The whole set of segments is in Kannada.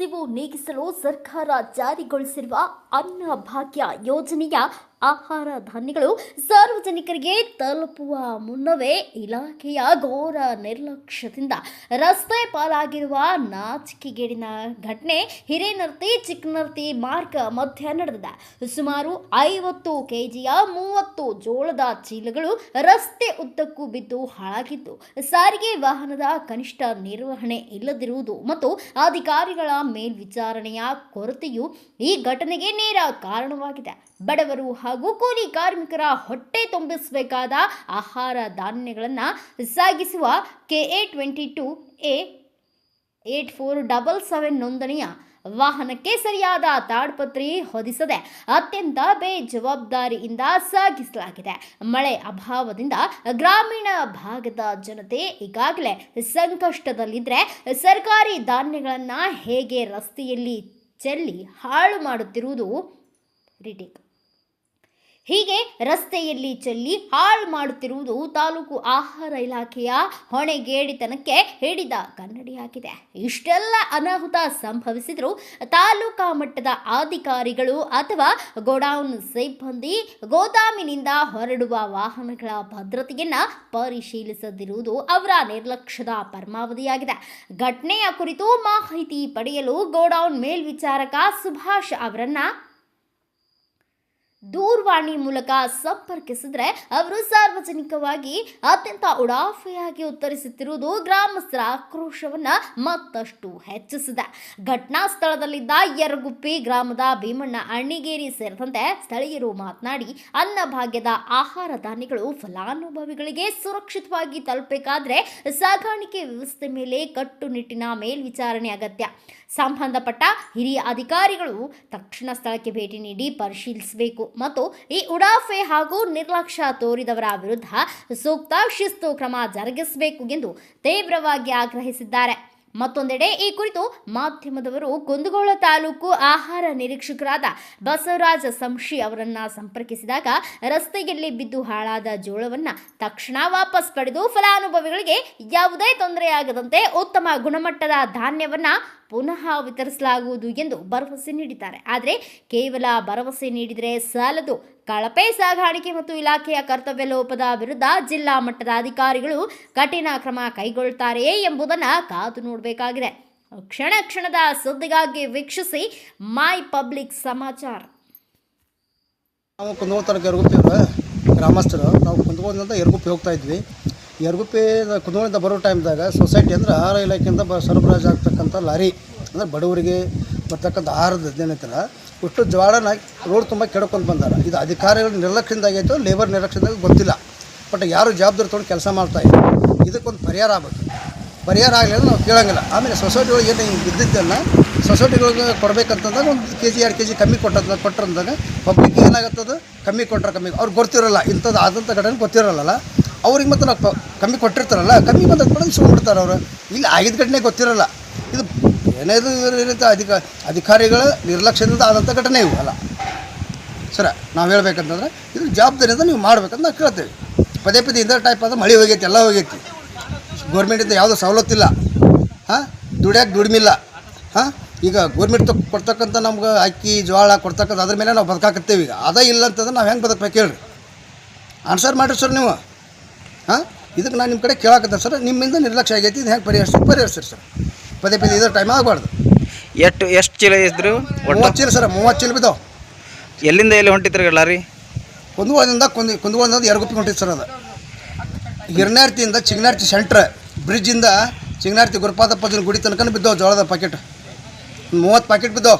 ಹಸಿವು ನೀಗಿಸಲು ಸರ್ಕಾರ ಜಾರಿಗೊಳಿಸಿರುವ ಅನ್ನ ಭಾಗ್ಯ ಯೋಜನೆಯ ಆಹಾರ ಧಾನ್ಯಗಳು ಸಾರ್ವಜನಿಕರಿಗೆ ತಲುಪುವ ಮುನ್ನವೇ ಇಲಾಖೆಯ ಘೋರ ನಿರ್ಲಕ್ಷ್ಯದಿಂದ ರಸ್ತೆ ಪಾಲಾಗಿರುವ ನಾಚಿಕೆಗೇಡಿನ ಘಟನೆ ಹಿರೇನರ್ತಿ ಚಿಕ್ಕನರ್ತಿ ಮಾರ್ಗ ಮಧ್ಯ ನಡೆದಿದೆ. ಸುಮಾರು 50 ಕೆಜಿಯ 30 ಜೋಳದ ಚೀಲಗಳು ರಸ್ತೆ ಉದ್ದಕ್ಕೂ ಬಿದ್ದು ಹಾಳಾಗಿದ್ದು, ಸಾರಿಗೆ ವಾಹನದ ಕನಿಷ್ಠ ನಿರ್ವಹಣೆ ಇಲ್ಲದಿರುವುದು ಮತ್ತು ಅಧಿಕಾರಿಗಳ ಮೇಲ್ವಿಚಾರಣೆಯ ಕೊರತೆಯು ಈ ಘಟನೆಗೆ ನೇರ ಕಾರಣವಾಗಿದೆ. ಬಡವರು ಹಾಗೂ ಕೂಲಿ ಕಾರ್ಮಿಕರ ಹೊಟ್ಟೆ ತುಂಬಿಸಬೇಕಾದ ಆಹಾರ ಧಾನ್ಯಗಳನ್ನು ಸಾಗಿಸುವ KA-22A 8477 ನೋಂದಣಿಯ ವಾಹನಕ್ಕೆ ಸರಿಯಾದ ತಾಡ್ಪತ್ರಿ ಹೊದಿಸದೆ ಅತ್ಯಂತ ಬೇಜವಾಬ್ದಾರಿಯಿಂದ ಸಾಗಿಸಲಾಗಿದೆ. ಮಳೆ ಅಭಾವದಿಂದ ಗ್ರಾಮೀಣ ಭಾಗದ ಜನತೆ ಈಗಾಗಲೇ ಸಂಕಷ್ಟದಲ್ಲಿದ್ದರೆ ಸರ್ಕಾರಿ ಧಾನ್ಯಗಳನ್ನು ಹೇಗೆ ರಸ್ತೆಯಲ್ಲಿ ಚೆಲ್ಲಿ ಹಾಳು ಮಾಡುತ್ತಿರುವುದು ರಿಟಿಕ್. ಹೀಗೆ ರಸ್ತೆಯಲ್ಲಿ ಚೆಲ್ಲಿ ಹಾಳು ಮಾಡುತ್ತಿರುವುದು ತಾಲೂಕು ಆಹಾರ ಇಲಾಖೆಯ ಹೊಣೆಗೇಡಿತನಕ್ಕೆ ಹಿಡಿದ ಕನ್ನಡಿಯಾಗಿದೆ. ಇಷ್ಟೆಲ್ಲ ಅನಾಹುತ ಸಂಭವಿಸಿದರೂ ತಾಲೂಕಾ ಮಟ್ಟದ ಅಧಿಕಾರಿಗಳು ಅಥವಾ ಗೋಡೌನ್ ಸಿಬ್ಬಂದಿ ಗೋದಾಮಿನಿಂದ ಹೊರಡುವ ವಾಹನಗಳ ಭದ್ರತೆಯನ್ನು ಪರಿಶೀಲಿಸದಿರುವುದು ಅವರ ನಿರ್ಲಕ್ಷ್ಯದ ಪರಮಾವಧಿಯಾಗಿದೆ. ಘಟನೆಯ ಕುರಿತು ಮಾಹಿತಿ ಪಡೆಯಲು ಗೋಡೌನ್ ಮೇಲ್ವಿಚಾರಕ ಸುಭಾಷ್ ಅವರನ್ನ ದೂರವಾಣಿ ಮೂಲಕ ಸಂಪರ್ಕಿಸಿದರೆ ಅವರು ಸಾರ್ವಜನಿಕವಾಗಿ ಅತ್ಯಂತ ಉಡಾಫೆಯಾಗಿ ಉತ್ತರಿಸುತ್ತಿರುವುದು ಗ್ರಾಮಸ್ಥರ ಆಕ್ರೋಶವನ್ನು ಮತ್ತಷ್ಟು ಹೆಚ್ಚಿಸಿದೆ. ಘಟನಾ ಸ್ಥಳದಲ್ಲಿದ್ದ ಯರಗುಪ್ಪಿ ಗ್ರಾಮದ ಭೀಮಣ್ಣ ಅಣ್ಣಿಗೇರಿ ಸೇರಿದಂತೆ ಸ್ಥಳೀಯರು ಮಾತನಾಡಿ, ಅನ್ನಭಾಗ್ಯದ ಆಹಾರ ಧಾನ್ಯಗಳು ಫಲಾನುಭವಿಗಳಿಗೆ ಸುರಕ್ಷಿತವಾಗಿ ತಲುಪಬೇಕಾದರೆ ಸಾಗಾಣಿಕೆ ವ್ಯವಸ್ಥೆ ಮೇಲೆ ಕಟ್ಟುನಿಟ್ಟಿನ ಮೇಲ್ವಿಚಾರಣೆ ಅಗತ್ಯ. ಸಂಬಂಧಪಟ್ಟ ಹಿರಿಯ ಅಧಿಕಾರಿಗಳು ತಕ್ಷಣ ಸ್ಥಳಕ್ಕೆ ಭೇಟಿ ನೀಡಿ ಪರಿಶೀಲಿಸಬೇಕು ಮತ್ತು ಈ ಉಡಾಫೆ ಹಾಗೂ ನಿರ್ಲಕ್ಷ್ಯ ತೋರಿದವರ ವಿರುದ್ಧ ಸೂಕ್ತ ಶಿಸ್ತು ಕ್ರಮ ಜರುಗಿಸಬೇಕು ಎಂದು ತೀವ್ರವಾಗಿ ಆಗ್ರಹಿಸಿದ್ದಾರೆ. ಮತ್ತೊಂದೆಡೆ ಈ ಕುರಿತು ಮಾಧ್ಯಮದವರು ಕುಂದಗೋಳ ತಾಲೂಕು ಆಹಾರ ನಿರೀಕ್ಷಕರಾದ ಬಸವರಾಜ ಸಂಶಿ ಅವರನ್ನ ಸಂಪರ್ಕಿಸಿದಾಗ ರಸ್ತೆಯಲ್ಲಿ ಬಿದ್ದು ಹಾಳಾದ ಜೋಳವನ್ನು ತಕ್ಷಣ ವಾಪಸ್ ಪಡೆದು ಫಲಾನುಭವಿಗಳಿಗೆ ಯಾವುದೇ ತೊಂದರೆಯಾಗದಂತೆ ಉತ್ತಮ ಗುಣಮಟ್ಟದ ಧಾನ್ಯವನ್ನು ಪುನಃ ವಿತರಿಸಲಾಗುವುದು ಎಂದು ಭರವಸೆ ನೀಡಿದ್ದಾರೆ. ಆದರೆ ಕೇವಲ ಭರವಸೆ ನೀಡಿದರೆ ಸಾಲದು. ಕಳಪೆ ಸಾಗಾಣಿಕೆ ಮತ್ತು ಇಲಾಖೆಯ ಕರ್ತವ್ಯ ಲೋಪದ ವಿರುದ್ಧ ಜಿಲ್ಲಾ ಮಟ್ಟದ ಅಧಿಕಾರಿಗಳು ಕಠಿಣ ಕ್ರಮ ಕೈಗೊಳ್ಳುತ್ತಾರೆಯೇ ಎಂಬುದನ್ನು ಕಾದು ನೋಡಬೇಕಾಗಿದೆ. ಕ್ಷಣ ಕ್ಷಣದ ಸುದ್ದಿಗಾಗಿ ವೀಕ್ಷಿಸಿ ಮೈ ಪಬ್ಲಿಕ್ ಸಮಾಚಾರ. ನಾವು ಕುಂದಗೋಳ ತಾಲೂಕು ಯರಗುಪ್ಪಿ ಗ್ರಾಮಸ್ಥರು ನಾವು ಕುಂದಗೋಳದಿಂದ ಯರಗುಪ್ಪಿ ಹೋಗ್ತಾ ಇದ್ವಿ. ಯರಗುಪ್ಪಿ ಕುಂದಗೋಳದಿಂದ ಬರೋ ಟೈಮ್ದಾಗ ಸೊಸೈಟಿ ಅಂದರೆ ಆಹಾರ ಇಲಾಖೆಯಿಂದ ಸರಬರಾಜು ಆಗ್ತಕ್ಕಂಥ ಲಾರಿ ಅಂದರೆ ಬಡವರಿಗೆ ಬರ್ತಕ್ಕಂಥ ಆಹಾರದ ಏನೈತಲ್ಲ ಅಷ್ಟು ಜ್ವಾಳನ ರೋಡ್ ತುಂಬ ಕೆಡ್ಕೊಂಡು ಬಂದಾರ. ಇದು ಅಧಿಕಾರಿಗಳ ನಿರ್ಲಕ್ಷ್ಯದಿಂದ ಆಗೈತೋ ಲೇಬರ್ ನಿರ್ಲಕ್ಷ್ಯದಾಗ ಗೊತ್ತಿಲ್ಲ. ಬಟ್ ಯಾರು ಜವಾಬ್ದಾರಿ ತೊಗೊಂಡು ಕೆಲಸ ಮಾಡ್ತಾಯಿದ್ರು. ಇದಕ್ಕೊಂದು ಪರಿಹಾರ ಆಗಬೇಕು. ಪರಿಹಾರ ಆಗಲಿಲ್ಲ ನಾವು ಕೇಳೋಂಗಿಲ್ಲ. ಆಮೇಲೆ ಸೊಸೈಟಿಗಳಿಗೆ ಏನು ಹಿಂಗೆ ಬಿದ್ದಿದ್ದನ್ನು ಸೊಸೈಟಿಗಳಿಗೆ ಕೊಡಬೇಕಂತಂದಾಗ 1 kg 2 kg ಕಮ್ಮಿ ಕೊಟ್ಟರಂದಾಗ ಪಬ್ಲಿಕ್ ಏನಾಗುತ್ತದು ಕಮ್ಮಿ ಅವ್ರಿಗೆ ಗೊತ್ತಿರೋಲ್ಲ. ಇಂಥದ್ದು ಆದಂಥ ಘಟನೆ ಗೊತ್ತಿರೋಲ್ಲ. ಅವ್ರಿಗೆ ಮತ್ತು ನಾವು ಕಮ್ಮಿ ಕೊಟ್ಟಿರ್ತಾರಲ್ಲ, ಕಮ್ಮಿ ಬಂದದ್ದು ಕೂಡ ಸುಳ್ಬಿಡ್ತಾರೆ ಅವರು. ಇಲ್ಲಿ ಆಗಿದ್ದ ಘಟನೆ ಗೊತ್ತಿರೋಲ್ಲ. ಇದು ಏನೇದು ಏನಂತ ಅಧಿಕಾರಿಗಳ ನಿರ್ಲಕ್ಷ್ಯದಿಂದ ಆದಂಥ ಘಟನೆ ಇವು ಅಲ್ಲ ಸರ. ನಾವು ಹೇಳ್ಬೇಕಂತಂದ್ರೆ ಇದು ಜವಾಬ್ದಾರಿಯಿಂದ ನೀವು ಮಾಡ್ಬೇಕಂತ ನಾವು ಕೇಳ್ತೇವೆ. ಪದೇ ಇಂಥ ಟೈಪ್ ಆದ ಮಳೆ ಹೋಗೈತಿ, ಎಲ್ಲ ಹೋಗೈತಿ. ಗೌರ್ಮೆಂಟಿಂದ ಯಾವುದೂ ಸವಲತ್ತಿಲ್ಲ. ದುಡಿಯೋಕೆ ದುಡಿಮಿಲ್ಲ. ಈಗ ಗೋರ್ಮೆಂಟ್ ಕೊಡ್ತಕ್ಕಂಥ ನಮ್ಗೆ ಅಕ್ಕಿ ಜೋಳ ಕೊಡ್ತಕ್ಕಂಥ ಅದ್ರ ಮೇಲೆ ನಾವು ಬದುಕಾಕತ್ತೇವೆ. ಈಗ ಅದೇ ಇಲ್ಲ ಅಂತಂದ್ರೆ ನಾವು ಹೆಂಗೆ ಬದುಕಬೇಕು ಹೇಳ್ರಿ? ಆನ್ಸರ್ ಮಾಡಿರಿ ಸರ್ ನೀವು. ಇದಕ್ಕೆ ನಾನು ನಿಮ್ಮ ಕಡೆ ಕೇಳಾಕತ್ತೆ ಸರ್. ನಿಮ್ಮಿಂದ ನಿರ್ಲಕ್ಷ್ಯ ಆಗೈತಿ. ಇದು ಹೆಂಗೆ ಪರಿಹರಿಸ್ರಿ ಸರ್. ಪದೇ ಇದ್ರ ಟೈಮ್ ಆಗಬಾರ್ದು. ಎಷ್ಟು ಚೀಲ ಇದ್ರು? 30 ಚೀಲ ಸರ್. 30 ಚೀಲ ಬಿದ್ದಾವೆ. ಎಲ್ಲಿಂದ ಎಲ್ಲಿ ಹೊಂಟಿದ್ರಿ ಲಾರಿ? ಕುಂದಗೋಳದಿಂದ ಯರಗುಪ್ಪಿ ಹೊಂಟಿತ್ತು ಸರ್. ಅದು ಹಿರನಾರ್ತಿಯಿಂದ ಚಿಗನಾರ್ತಿ ಸೆಂಟ್ರ್ ಬ್ರಿಡ್ಜಿಂದ ಚಿಗನಾರ್ತಿ ಗುರುಪಾದಪ್ಪನ ಗುಡಿ ತನಕ ಬಿದ್ದವು ಜೋಳದ ಪ್ಯಾಕೆಟ್. 30 ಪ್ಯಾಕೆಟ್ ಬಿದ್ದವು.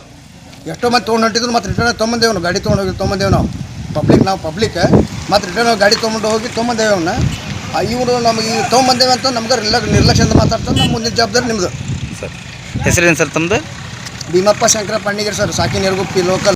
ಎಷ್ಟೋ ಮಂದಿ ತೊಗೊಂಡು ಹೊಂಟಿದ್ರು. ಮತ್ತು ರಿಟರ್ನ್ ತೊಗೊಂಬಂದೇವು ನಾವು. ಗಾಡಿ ತೊಗೊಂಡೇವು ನಾವು. ಪಬ್ಲಿಕ್ ಮತ್ತು ರಿಟರ್ನ್ ಗಾಡಿ ತೊಗೊಂಬಂದೇವೆ ಅವನ್ನ. ಇವರು ನಮಗೆ ತೊಗೊಂಬಂದೇವೆ ಅಂತ ನಮ್ಗೆ ನಿರ್ಲಕ್ಷ್ಯದಿಂದ ಮಾತಾಡ್ತಾರೆ. ನಮ್ಮ ಮುಂದಿನ ಜವಾಬ್ದಾರಿ ನಿಮ್ಮದು ಸರ್. ಹೆಸರೇನು ಸರ್ ತಮ್ಮದು? ಭೀಮಪ್ಪ ಶಂಕರಪ್ಪ ಅಣ್ಣಿಗೇರಿ ಸರ್. ಸಾಕಿನ ಯರಗುಪ್ಪಿ ಲೋಕಲ್.